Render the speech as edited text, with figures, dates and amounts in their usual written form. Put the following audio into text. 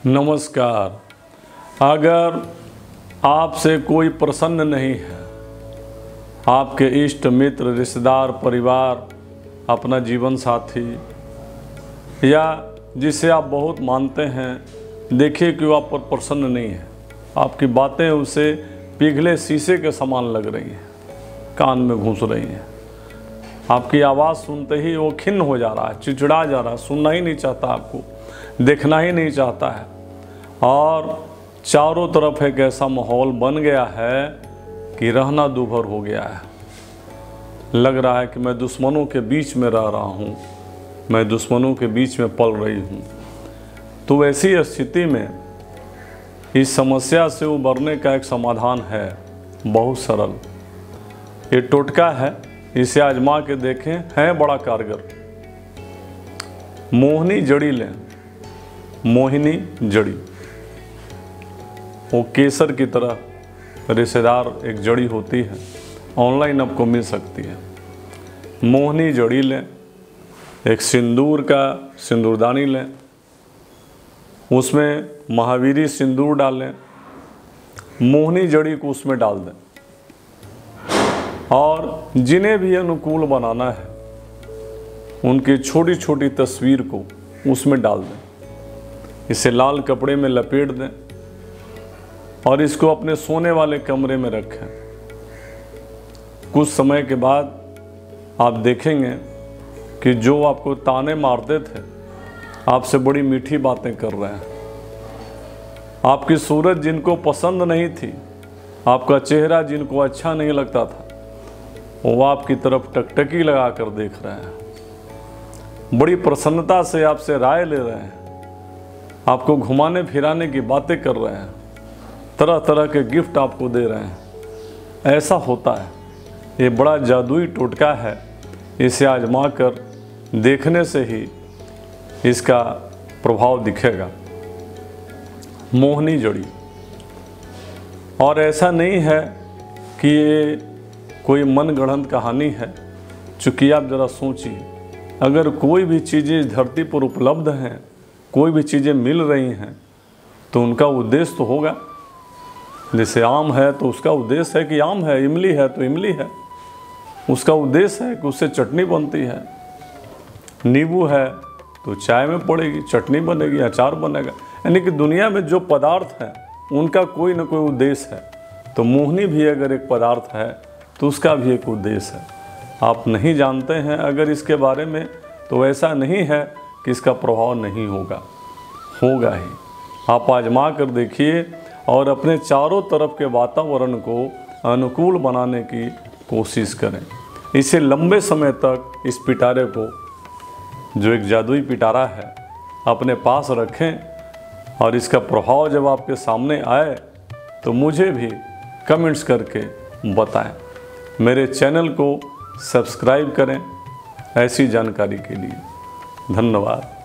नमस्कार। अगर आपसे कोई प्रसन्न नहीं है, आपके इष्ट मित्र रिश्तेदार परिवार, अपना जीवन साथी या जिसे आप बहुत मानते हैं, देखिए कि वो आप पर प्रसन्न नहीं है। आपकी बातें उसे पिघले शीशे के समान लग रही हैं, कान में घुस रही हैं। आपकी आवाज़ सुनते ही वो खिन्न हो जा रहा है, चिड़चिड़ा जा रहा है, सुनना ही नहीं चाहता, आपको देखना ही नहीं चाहता है। और चारों तरफ एक ऐसा माहौल बन गया है कि रहना दूभर हो गया है। लग रहा है कि मैं दुश्मनों के बीच में रह रहा हूँ, मैं दुश्मनों के बीच में पल रही हूँ। तो ऐसी स्थिति में इस समस्या से उबरने का एक समाधान है, बहुत सरल। ये टोटका है, इसे आजमा के देखें, है बड़ा कारगर। मोहिनी जड़ी लें, मोहिनी जड़ी, वो केसर की तरह रेशेदार एक जड़ी होती है, ऑनलाइन आपको मिल सकती है। मोहिनी जड़ी लें, एक सिंदूर का सिंदूरदानी लें, उसमें महावीरी सिंदूर डालें, मोहिनी जड़ी को उसमें डाल दें और जिन्हें भी अनुकूल बनाना है उनकी छोटी छोटी तस्वीर को उसमें डाल दें। इसे लाल कपड़े में लपेट दें और इसको अपने सोने वाले कमरे में रखें। कुछ समय के बाद आप देखेंगे कि जो आपको ताने मारते थे, आपसे बड़ी मीठी बातें कर रहे हैं। आपकी सूरत जिनको पसंद नहीं थी, आपका चेहरा जिनको अच्छा नहीं लगता था, वो आपकी तरफ टकटकी लगा कर देख रहे हैं। बड़ी प्रसन्नता से आपसे राय ले रहे हैं, आपको घुमाने फिराने की बातें कर रहे हैं, तरह तरह के गिफ्ट आपको दे रहे हैं। ऐसा होता है। ये बड़ा जादुई टोटका है। इसे आजमा कर देखने से ही इसका प्रभाव दिखेगा। मोहिनी जड़ी। और ऐसा नहीं है कि ये कोई मनगढ़ंत कहानी है। चूँकि आप ज़रा सोचिए, अगर कोई भी चीज़ें इस धरती पर उपलब्ध हैं, कोई भी चीज़ें मिल रही हैं, तो उनका उद्देश्य तो होगा। जैसे आम है तो उसका उद्देश्य है कि आम है, इमली है तो इमली है, उसका उद्देश्य है कि उससे चटनी बनती है। नींबू है तो चाय में पड़ेगी, चटनी बनेगी, अचार बनेगा। यानी कि दुनिया में जो पदार्थ हैं उनका कोई ना कोई उद्देश्य है। तो मोहिनी भी अगर एक पदार्थ है तो उसका भी एक उद्देश्य है। आप नहीं जानते हैं अगर इसके बारे में, तो ऐसा नहीं है कि इसका प्रभाव नहीं होगा, होगा ही। आप आजमा कर देखिए और अपने चारों तरफ के वातावरण को अनुकूल बनाने की कोशिश करें। इसे लंबे समय तक इस पिटारे को, जो एक जादुई पिटारा है, अपने पास रखें और इसका प्रभाव जब आपके सामने आए तो मुझे भी कमेंट्स करके बताएं। मेरे चैनल को सब्सक्राइब करें ऐसी जानकारी के लिए। धन्यवाद।